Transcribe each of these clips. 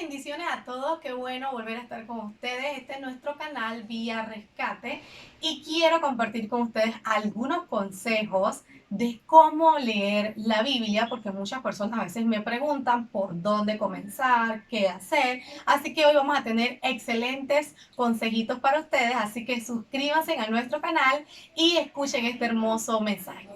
bendiciones a todos, qué bueno volver a estar con ustedes. Este es nuestro canal Vía Rescate y quiero compartir con ustedes algunos consejos de cómo leer la Biblia, porque muchas personas a veces me preguntan por dónde comenzar, qué hacer. Así que hoy vamos a tener excelentes consejitos para ustedes, así que suscríbanse a nuestro canal y escuchen este hermoso mensaje.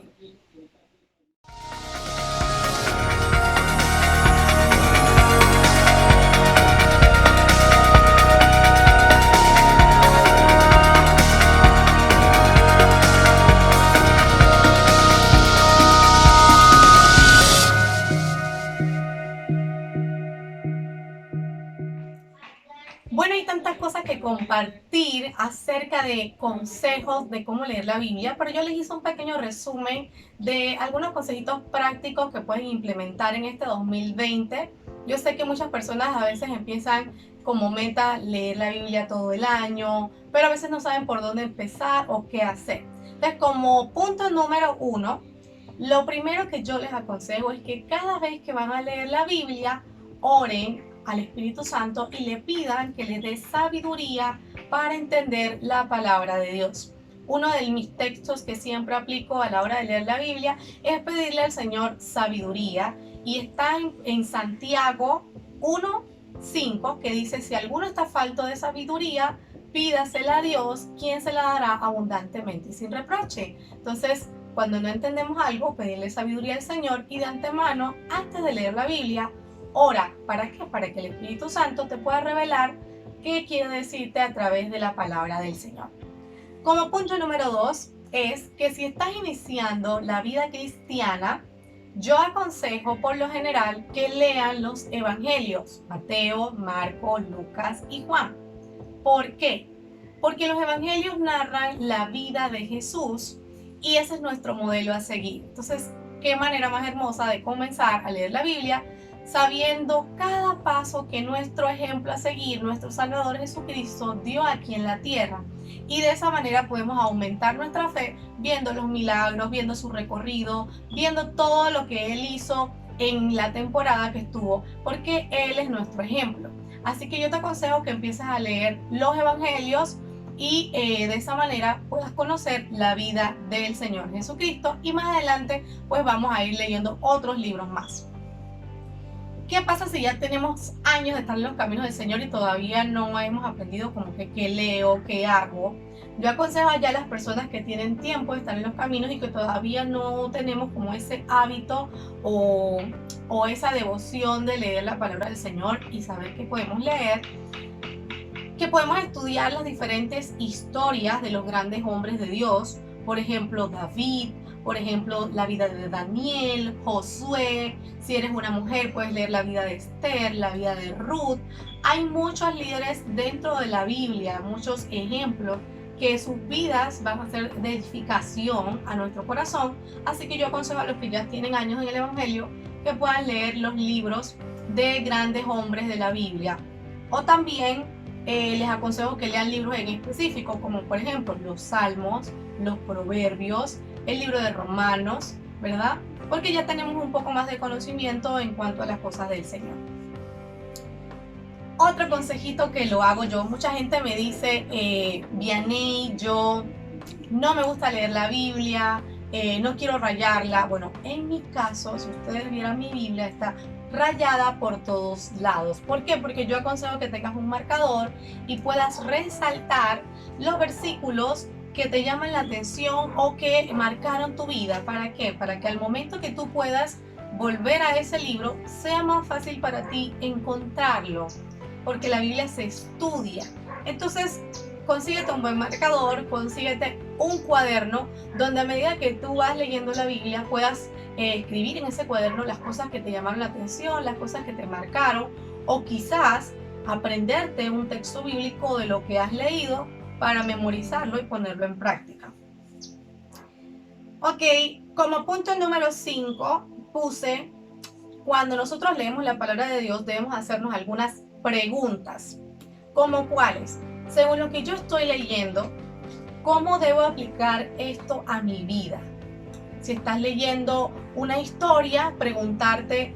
Bueno, hay tantas cosas que compartir acerca de consejos de cómo leer la Biblia, pero yo les hice un pequeño resumen de algunos consejitos prácticos que pueden implementar en este 2020. Yo sé que muchas personas a veces empiezan como meta leer la Biblia todo el año, pero a veces no saben por dónde empezar o qué hacer. Entonces, como punto número 1, lo primero que yo les aconsejo es que cada vez que van a leer la Biblia, oren al Espíritu Santo y le pidan que les dé sabiduría para entender la palabra de Dios. Uno de mis textos que siempre aplico a la hora de leer la Biblia es pedirle al Señor sabiduría, y está en Santiago 1:5, que dice: si alguno está falto de sabiduría, pídasela a Dios, quien se la dará abundantemente y sin reproche. Entonces, cuando no entendemos algo, pedirle sabiduría al Señor, y de antemano, antes de leer la Biblia, ora. ¿Para qué? Para que el Espíritu Santo te pueda revelar qué quiere decirte a través de la palabra del Señor. Como punto número 2 es que si estás iniciando la vida cristiana, yo aconsejo por lo general que lean los evangelios: Mateo, Marco, Lucas y Juan. ¿Por qué? Porque los evangelios narran la vida de Jesús y ese es nuestro modelo a seguir. Entonces, qué manera más hermosa de comenzar a leer la Biblia sabiendo cada paso que nuestro ejemplo a seguir, nuestro Salvador Jesucristo, dio aquí en la tierra. Y de esa manera podemos aumentar nuestra fe viendo los milagros, viendo su recorrido, viendo todo lo que Él hizo en la temporada que estuvo, porque Él es nuestro ejemplo. Así que yo te aconsejo que empieces a leer los evangelios y de esa manera puedas conocer la vida del Señor Jesucristo, y más adelante pues vamos a ir leyendo otros libros más. ¿Qué pasa si ya tenemos años de estar en los caminos del Señor y todavía no hemos aprendido como que qué leo, qué hago? Yo aconsejo ya a las personas que tienen tiempo de estar en los caminos y que todavía no tenemos como ese hábito o esa devoción de leer la palabra del Señor y saber que podemos leer, que podemos estudiar las diferentes historias de los grandes hombres de Dios. Por ejemplo, David, por ejemplo, la vida de Daniel, Josué. Si eres una mujer, puedes leer la vida de Esther, la vida de Ruth. Hay muchos líderes dentro de la Biblia, muchos ejemplos que sus vidas van a ser de edificación a nuestro corazón. Así que yo aconsejo a los que ya tienen años en el Evangelio que puedan leer los libros de grandes hombres de la Biblia. O también les aconsejo que lean libros en específico, como por ejemplo los Salmos, los Proverbios, el libro de Romanos, ¿verdad? Porque ya tenemos un poco más de conocimiento en cuanto a las cosas del Señor. Otro consejito que lo hago yo, mucha gente me dice, Vianney, yo no me gusta leer la Biblia, no quiero rayarla. Bueno, en mi caso, si ustedes vieran mi Biblia, está rayada por todos lados. ¿Por qué? Porque yo aconsejo que tengas un marcador y puedas resaltar los versículos que te llaman la atención o que marcaron tu vida. ¿Para qué? Para que al momento que tú puedas volver a ese libro sea más fácil para ti encontrarlo, porque la Biblia se estudia. Entonces, consíguete un buen marcador, consíguete un cuaderno donde a medida que tú vas leyendo la Biblia puedas escribir en ese cuaderno las cosas que te llamaron la atención, las cosas que te marcaron, o quizás aprenderte un texto bíblico de lo que has leído para memorizarlo y ponerlo en práctica. Ok, como punto número 5 puse: cuando nosotros leemos la palabra de Dios debemos hacernos algunas preguntas. ¿Como cuáles? Según lo que yo estoy leyendo, ¿cómo debo aplicar esto a mi vida? Si estás leyendo una historia, preguntarte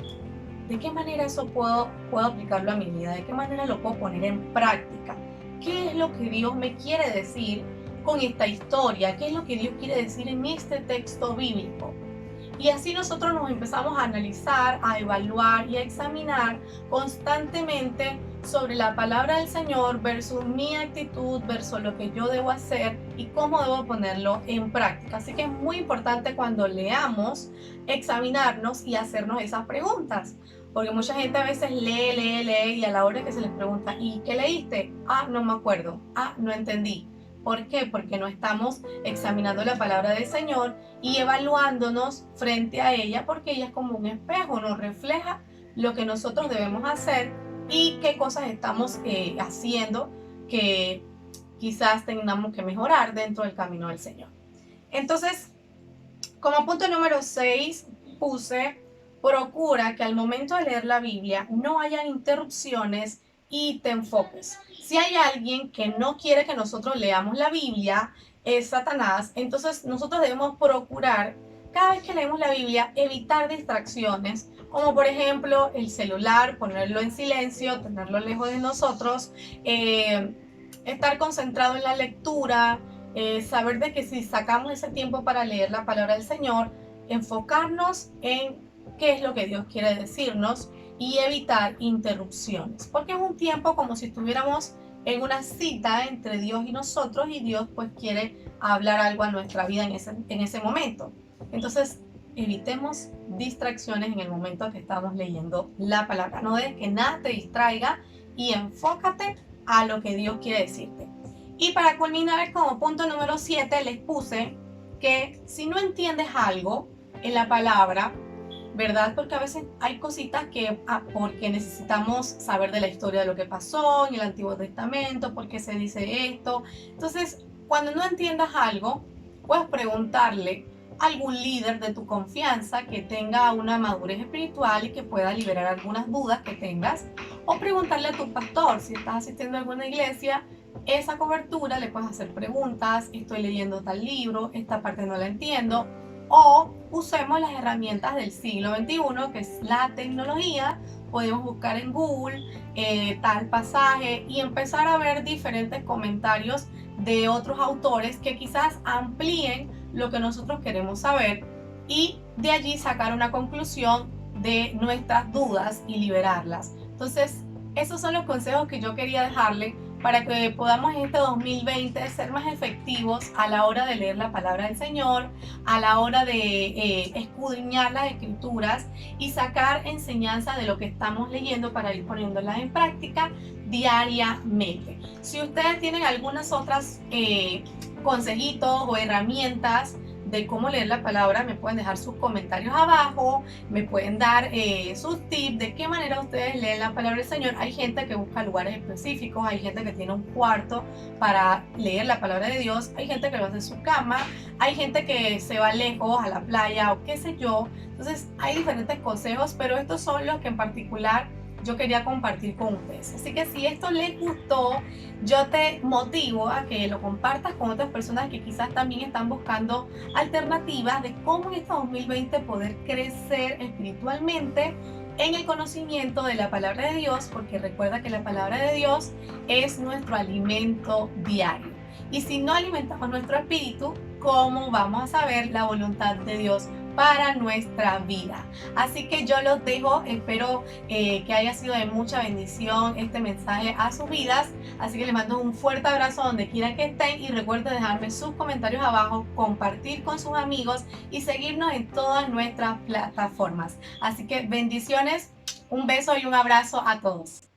¿de qué manera eso puedo aplicarlo a mi vida? ¿De qué manera lo puedo poner en práctica? ¿Qué es lo que Dios me quiere decir con esta historia? ¿Qué es lo que Dios quiere decir en este texto bíblico? Y así nosotros nos empezamos a analizar, a evaluar y a examinar constantemente sobre la palabra del Señor versus mi actitud, versus lo que yo debo hacer y cómo debo ponerlo en práctica. Así que es muy importante cuando leamos, examinarnos y hacernos esas preguntas. Porque mucha gente a veces lee y a la hora que se les pregunta, ¿y qué leíste? Ah, no me acuerdo. Ah, no entendí. ¿Por qué? Porque no estamos examinando la palabra del Señor y evaluándonos frente a ella, porque ella es como un espejo, nos refleja lo que nosotros debemos hacer y qué cosas estamos haciendo que quizás tengamos que mejorar dentro del camino del Señor. Entonces, como punto número 6, puse, procura que al momento de leer la Biblia no haya interrupciones y te enfoques. Si hay alguien que no quiere que nosotros leamos la Biblia, es Satanás. Entonces nosotros debemos procurar, cada vez que leemos la Biblia, evitar distracciones, como por ejemplo el celular, ponerlo en silencio, tenerlo lejos de nosotros, estar concentrado en la lectura, saber de que si sacamos ese tiempo para leer la palabra del Señor, enfocarnos en qué es lo que Dios quiere decirnos y evitar interrupciones, porque es un tiempo como si estuviéramos en una cita entre Dios y nosotros y Dios pues quiere hablar algo a nuestra vida en ese momento. Entonces evitemos distracciones en el momento que estamos leyendo la palabra. No dejes que nada te distraiga y enfócate a lo que Dios quiere decirte. Y para culminar, como punto número 7, les puse que si no entiendes algo en la palabra, ¿verdad? Porque a veces hay cositas que, porque necesitamos saber de la historia de lo que pasó en el Antiguo Testamento, por qué se dice esto. Entonces, cuando no entiendas algo, puedes preguntarle a algún líder de tu confianza que tenga una madurez espiritual y que pueda liberar algunas dudas que tengas, o preguntarle a tu pastor, si estás asistiendo a alguna iglesia, esa cobertura, le puedes hacer preguntas, estoy leyendo tal libro, esta parte no la entiendo, o usemos las herramientas del siglo XXI, que es la tecnología. Podemos buscar en Google tal pasaje y empezar a ver diferentes comentarios de otros autores que quizás amplíen lo que nosotros queremos saber y de allí sacar una conclusión de nuestras dudas y liberarlas. Entonces, esos son los consejos que yo quería dejarle para que podamos en este 2020 ser más efectivos a la hora de leer la palabra del Señor, a la hora de escudriñar las escrituras y sacar enseñanza de lo que estamos leyendo para ir poniéndolas en práctica diariamente. Si ustedes tienen algunas otras consejitos o herramientas de cómo leer la palabra, me pueden dejar sus comentarios abajo, me pueden dar sus tips de qué manera ustedes leen la palabra del Señor. Hay gente que busca lugares específicos, hay gente que tiene un cuarto para leer la palabra de Dios, hay gente que lo hace en su cama, hay gente que se va lejos a la playa o qué sé yo. Entonces hay diferentes consejos, pero estos son los que en particular yo quería compartir con ustedes. Así que si esto les gustó, yo te motivo a que lo compartas con otras personas que quizás también están buscando alternativas de cómo en este 2020 poder crecer espiritualmente en el conocimiento de la palabra de Dios, porque recuerda que la palabra de Dios es nuestro alimento diario. Y si no alimentamos nuestro espíritu, ¿cómo vamos a saber la voluntad de Dios para nuestra vida? Así que yo los dejo, espero que haya sido de mucha bendición este mensaje a sus vidas, así que les mando un fuerte abrazo donde quiera que estén y recuerden dejarme sus comentarios abajo, compartir con sus amigos y seguirnos en todas nuestras plataformas. Así que bendiciones, un beso y un abrazo a todos.